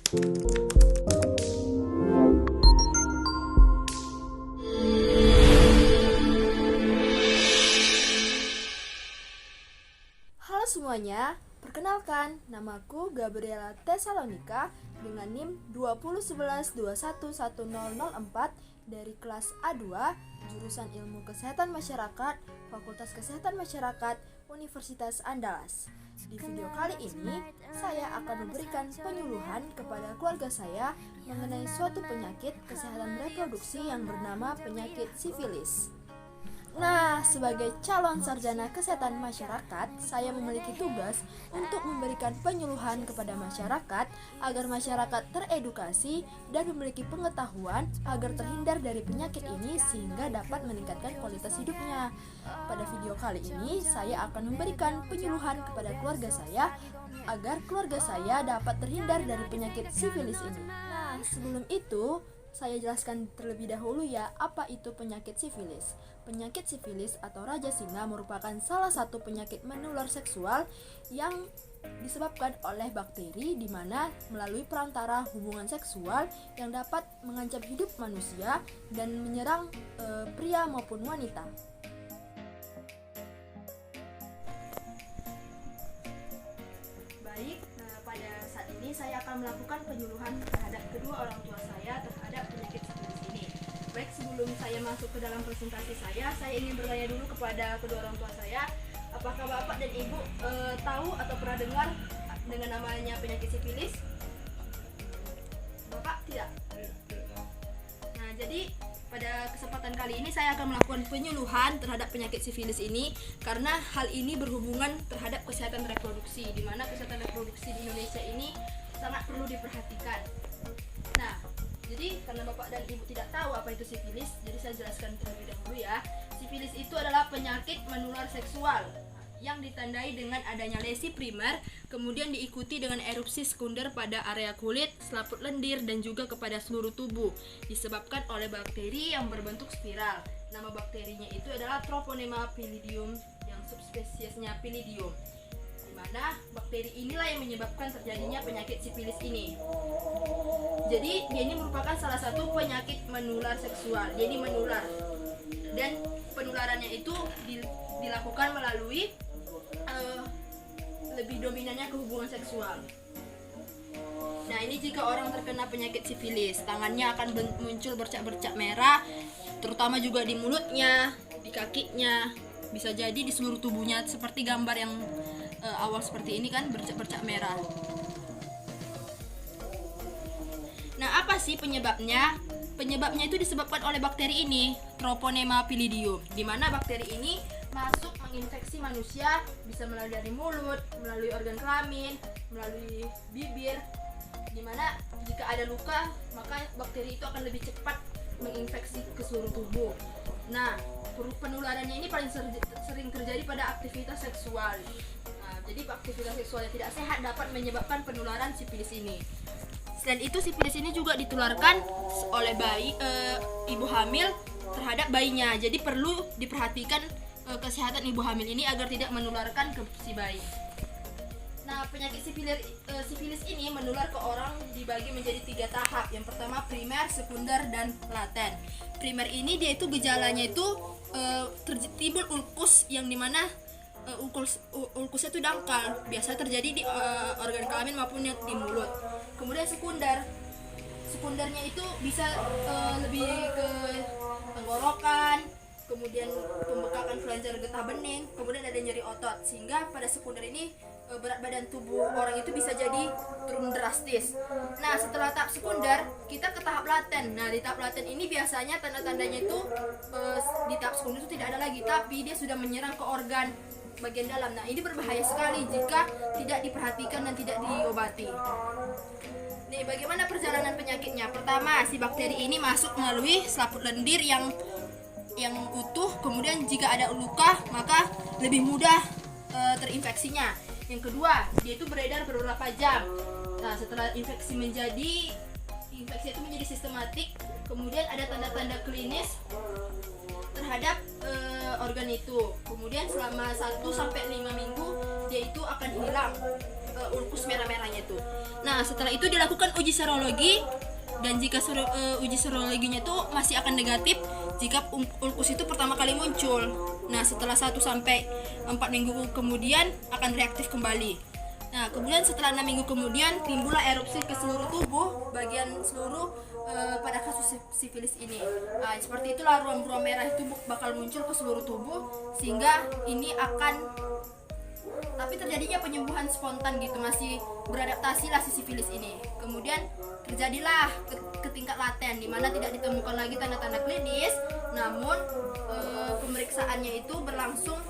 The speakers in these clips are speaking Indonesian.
Halo semuanya, perkenalkan, namaku Gabriela Tesalonika dengan NIM 2011211004 dari kelas A2, jurusan Ilmu Kesehatan Masyarakat, Fakultas Kesehatan Masyarakat, Universitas Andalas. Di video kali ini, saya akan memberikan penyuluhan kepada keluarga saya mengenai suatu penyakit kesehatan reproduksi yang bernama penyakit sifilis. Nah, sebagai calon sarjana kesehatan masyarakat, saya memiliki tugas untuk memberikan penyuluhan kepada masyarakat agar masyarakat teredukasi dan memiliki pengetahuan agar terhindar dari penyakit ini sehingga dapat meningkatkan kualitas hidupnya. Pada video kali ini, saya akan memberikan penyuluhan kepada keluarga saya agar keluarga saya dapat terhindar dari penyakit sifilis ini. Nah, sebelum itu, saya jelaskan terlebih dahulu ya, apa itu penyakit sifilis. Penyakit sifilis atau raja singa merupakan salah satu penyakit menular seksual yang disebabkan oleh bakteri di mana melalui perantara hubungan seksual yang dapat mengancam hidup manusia dan menyerang pria maupun wanita. Baik, pada saat ini saya akan melakukan penyuluhan terhadap kedua orang tua saya terhadap penyakit sifilis ini. Baik, sebelum saya masuk ke dalam presentasi saya ingin bertanya dulu kepada kedua orang tua saya, apakah Bapak dan Ibu tahu atau pernah dengar dengan namanya penyakit sifilis? Bapak tidak? Nah, jadi pada kesempatan kali ini saya akan melakukan penyuluhan terhadap penyakit sifilis ini karena hal ini berhubungan terhadap kesehatan reproduksi, di mana kesehatan reproduksi di Indonesia ini sangat perlu diperhatikan. Nah, jadi karena Bapak dan Ibu tidak tahu apa itu sifilis, jadi saya jelaskan terlebih dahulu ya. Sifilis itu adalah penyakit menular seksual yang ditandai dengan adanya lesi primer, kemudian diikuti dengan erupsi sekunder pada area kulit, selaput lendir, dan juga kepada seluruh tubuh, disebabkan oleh bakteri yang berbentuk spiral. Nama bakterinya itu adalah Treponema pallidum yang subspesiesnya Pallidum, di mana bakteri inilah yang menyebabkan terjadinya penyakit sifilis ini. Jadi dia ini merupakan salah satu penyakit menular seksual, jadi menular, dan penularannya itu dilakukan melalui lebih dominannya ke hubungan seksual. Nah, ini jika orang terkena penyakit sifilis, tangannya akan muncul bercak-bercak merah, terutama juga di mulutnya, di kakinya, bisa jadi di seluruh tubuhnya, seperti gambar yang awal seperti ini kan, bercak-bercak merah. Nah, apa sih penyebabnya? Penyebabnya itu disebabkan oleh bakteri ini, Treponema pallidum, di mana bakteri ini masuk menginfeksi manusia, bisa melalui dari mulut, melalui organ kelamin, melalui bibir, di mana jika ada luka, maka bakteri itu akan lebih cepat menginfeksi ke seluruh tubuh. Nah, penularannya ini paling sering terjadi pada aktivitas seksual. Nah, jadi aktivitas seksual yang tidak sehat dapat menyebabkan penularan sifilis ini. Selain itu, sifilis ini juga ditularkan oleh ibu hamil terhadap bayinya. Jadi perlu diperhatikan kesehatan ibu hamil ini agar tidak menularkan ke si bayi. Nah, penyakit sifilis ini menular ke orang dibagi menjadi 3 tahap. Yang pertama primer, sekunder, dan laten. Primer ini dia itu gejalanya itu timbul ulkus yang dimana ulkusnya itu dangkal, biasa terjadi di organ kelamin maupun yang di mulut. Kemudian sekundernya itu bisa lebih ke tenggorokan, kemudian pembekakan kelenjar getah bening, kemudian ada nyeri otot, sehingga pada sekunder ini berat badan tubuh orang itu bisa jadi turun drastis. Nah, setelah tahap sekunder kita ke tahap laten. Nah, di tahap laten ini biasanya tanda-tandanya itu di tahap sekunder itu tidak ada lagi, tapi dia sudah menyerang ke organ bagian dalam. Nah, ini berbahaya sekali jika tidak diperhatikan dan tidak diobati. Nih, bagaimana perjalanan penyakitnya? Pertama, si bakteri ini masuk melalui selaput lendir yang utuh, kemudian jika ada luka maka lebih mudah terinfeksinya. Yang kedua, dia itu beredar beberapa jam. Nah, setelah infeksi itu menjadi sistematik, kemudian ada tanda-tanda klinis terhadap organ itu. Kemudian selama 1-5 minggu dia itu akan hilang ulkus merah-merahnya itu. Nah, setelah itu dilakukan uji serologi, dan jika uji serologinya itu masih akan negatif jika ulkus itu pertama kali muncul. Nah, setelah 1 sampai 4 minggu kemudian akan reaktif kembali. Nah, kemudian setelah 6 minggu kemudian timbullah erupsi ke seluruh tubuh, bagian seluruh pada kasus sifilis ini. Nah, seperti itulah ruam-ruam merah itu bakal muncul ke seluruh tubuh, sehingga ini akan, tapi terjadinya penyembuhan spontan gitu, masih beradaptasi lah si sifilis ini. Kemudian terjadilah ke tingkat laten, di mana tidak ditemukan lagi tanda-tanda klinis, namun pemeriksaannya itu berlangsung,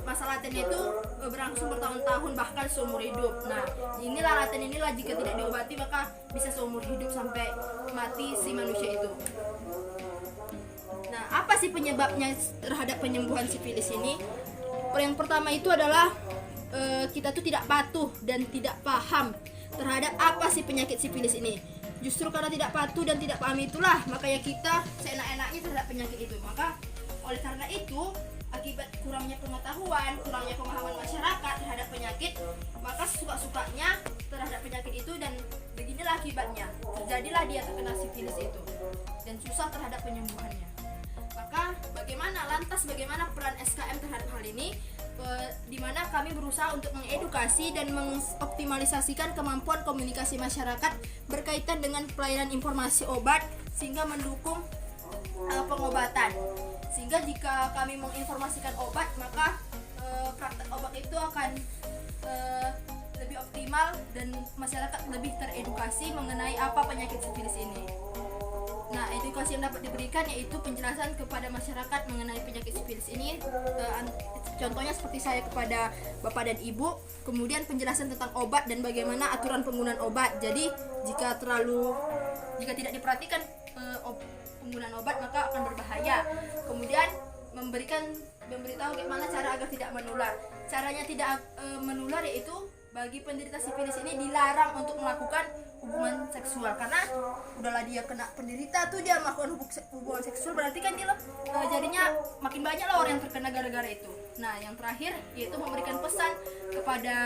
masa latennya itu berlangsung bertahun-tahun, bahkan seumur hidup. Nah, laten inilah jika tidak diobati maka bisa seumur hidup sampai mati si manusia itu. Nah, apa sih penyebabnya terhadap penyembuhan sifilis ini? Yang pertama itu adalah kita tuh tidak patuh dan tidak paham terhadap apa sih penyakit sifilis ini. Justru karena tidak patuh dan tidak paham itulah makanya kita seenak-enaknya terhadap penyakit itu. Maka oleh karena itu, akibat kurangnya pengetahuan, kurangnya pemahaman masyarakat terhadap penyakit, maka suka-sukanya terhadap penyakit itu, dan beginilah akibatnya. Terjadilah dia terkena sifilis itu dan susah terhadap penyembuhannya. Maka bagaimana peran SKM terhadap hal ini? Di mana kami berusaha untuk mengedukasi dan mengoptimalisasikan kemampuan komunikasi masyarakat berkaitan dengan pelayanan informasi obat sehingga mendukung pengobatan. Sehingga jika kami menginformasikan obat, maka praktek obat itu akan lebih optimal dan masyarakat lebih teredukasi mengenai apa penyakit sifilis ini. Nah, edukasi yang dapat diberikan yaitu penjelasan kepada masyarakat mengenai penyakit sifilis ini. Contohnya seperti saya kepada Bapak dan Ibu, kemudian penjelasan tentang obat dan bagaimana aturan penggunaan obat. Jadi, jika tidak diperhatikan penggunaan obat maka akan berbahaya. Kemudian memberitahu bagaimana cara agar tidak menular. Caranya tidak menular yaitu bagi penderita sifilis ini dilarang untuk melakukan hubungan seksual, karena udahlah dia kena penderita tuh dia melakukan hubungan seksual, berarti kan dia jadinya makin banyak lah orang yang terkena gara-gara itu. Nah, yang terakhir yaitu memberikan pesan kepada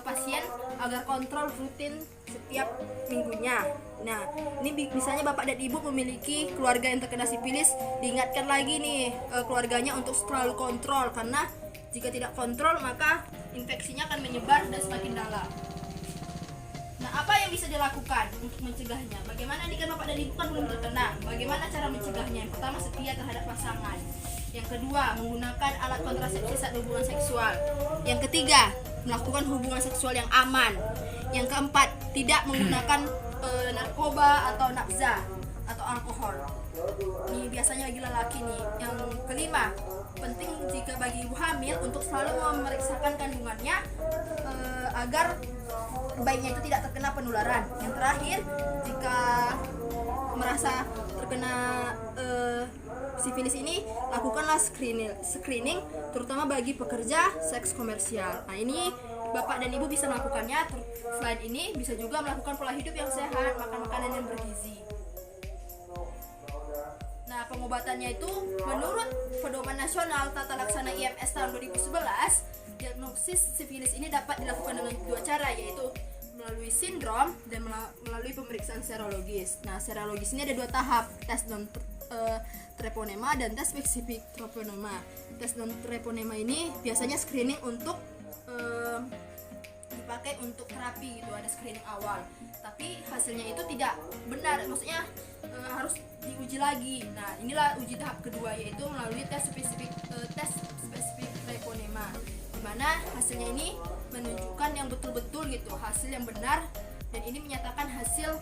pasien agar kontrol rutin setiap minggunya. Nah, ini misalnya Bapak dan Ibu memiliki keluarga yang terkena sifilis, diingatkan lagi nih keluarganya untuk selalu kontrol, karena jika tidak kontrol maka infeksinya akan menyebar dan semakin dalam. Nah, apa yang bisa dilakukan untuk mencegahnya? Bagaimana jika Bapak dan Ibu kan belum terkena? Bagaimana cara mencegahnya? Yang pertama, setia terhadap pasangan. Yang kedua, menggunakan alat kontrasepsi saat hubungan seksual. Yang ketiga, melakukan hubungan seksual yang aman. Yang keempat, tidak menggunakan narkoba atau nafza atau alkohol. Ini biasanya bagi lelaki nih. Yang kelima, penting jika bagi ibu hamil untuk selalu memeriksakan kandungannya agar bayinya itu tidak terkena penularan. Yang terakhir, jika merasa terkena sifilis ini, lakukanlah screening terutama bagi pekerja seks komersial. Nah, ini Bapak dan Ibu bisa melakukannya. Selain ini bisa juga melakukan pola hidup yang sehat, makan makanan yang bergizi. Nah, pengobatannya itu menurut Pedoman Nasional Tata Laksana IMS tahun 2011, diagnosis sifilis ini dapat dilakukan dengan 2 cara, yaitu melalui sindrom dan melalui pemeriksaan serologis. Nah, serologis ini ada 2 tahap, tes non treponema dan tes spesifik treponema. Tes non treponema ini biasanya screening untuk dipakai untuk terapi gitu, ada screening awal. Tapi hasilnya itu tidak benar, maksudnya harus diuji lagi. Nah, inilah uji tahap kedua, yaitu melalui tes spesifik treponema, di mana hasilnya ini menunjukkan yang betul-betul gitu, hasil yang benar, dan ini menyatakan hasil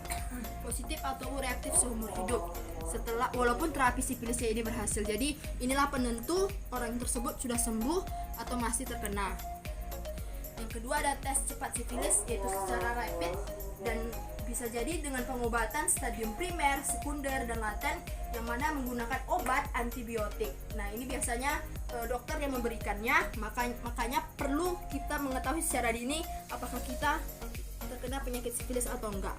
positif atau reaktif seumur hidup setelah, walaupun terapi sifilisnya ini berhasil. Jadi inilah penentu orang tersebut sudah sembuh atau masih terkena. Yang kedua ada tes cepat sifilis, yaitu secara rapid dan bisa jadi dengan pengobatan stadium primer, sekunder, dan laten yang mana menggunakan obat antibiotik. Nah, ini biasanya dokter yang memberikannya, makanya perlu kita mengetahui secara dini apakah kita terkena penyakit sifilis atau enggak.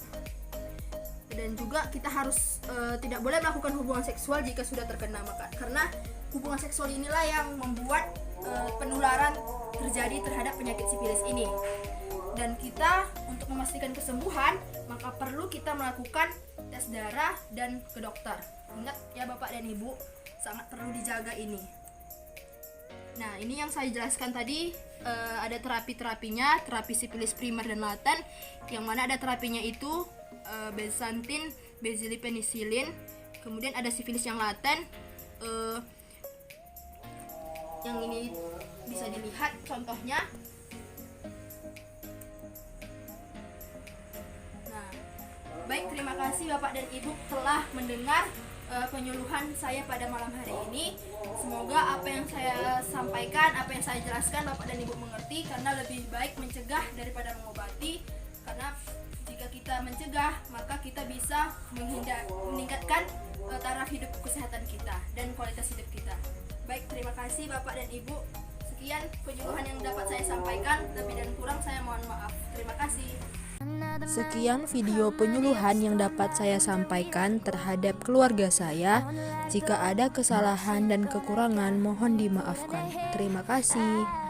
Dan juga kita harus tidak boleh melakukan hubungan seksual jika sudah terkena, karena hubungan seksual inilah yang membuat penularan terjadi terhadap penyakit sifilis ini. Dan kita untuk memastikan kesembuhan, maka perlu kita melakukan tes darah dan ke dokter. Ingat ya Bapak dan Ibu, sangat perlu dijaga ini. Nah, ini yang saya jelaskan tadi, ada terapi-terapinya, terapi sifilis primer dan laten, yang mana ada terapinya itu besantin, bezilipenisilin. Kemudian ada sifilis yang laten, yang ini bisa dilihat contohnya. Nah, baik, terima kasih Bapak dan Ibu telah mendengar penyuluhan saya pada malam hari ini. Semoga apa yang saya sampaikan, apa yang saya jelaskan Bapak dan Ibu mengerti, karena lebih baik mencegah daripada mengobati. Karena jika kita mencegah, maka kita bisa meningkatkan taraf hidup kesehatan kita dan kualitas hidup kita. Baik, terima kasih Bapak dan Ibu. Sekian penyuluhan yang dapat saya sampaikan, lebih dan kurang saya mohon maaf. Terima kasih. Sekian video penyuluhan yang dapat saya sampaikan terhadap keluarga saya. Jika ada kesalahan dan kekurangan, mohon dimaafkan. Terima kasih.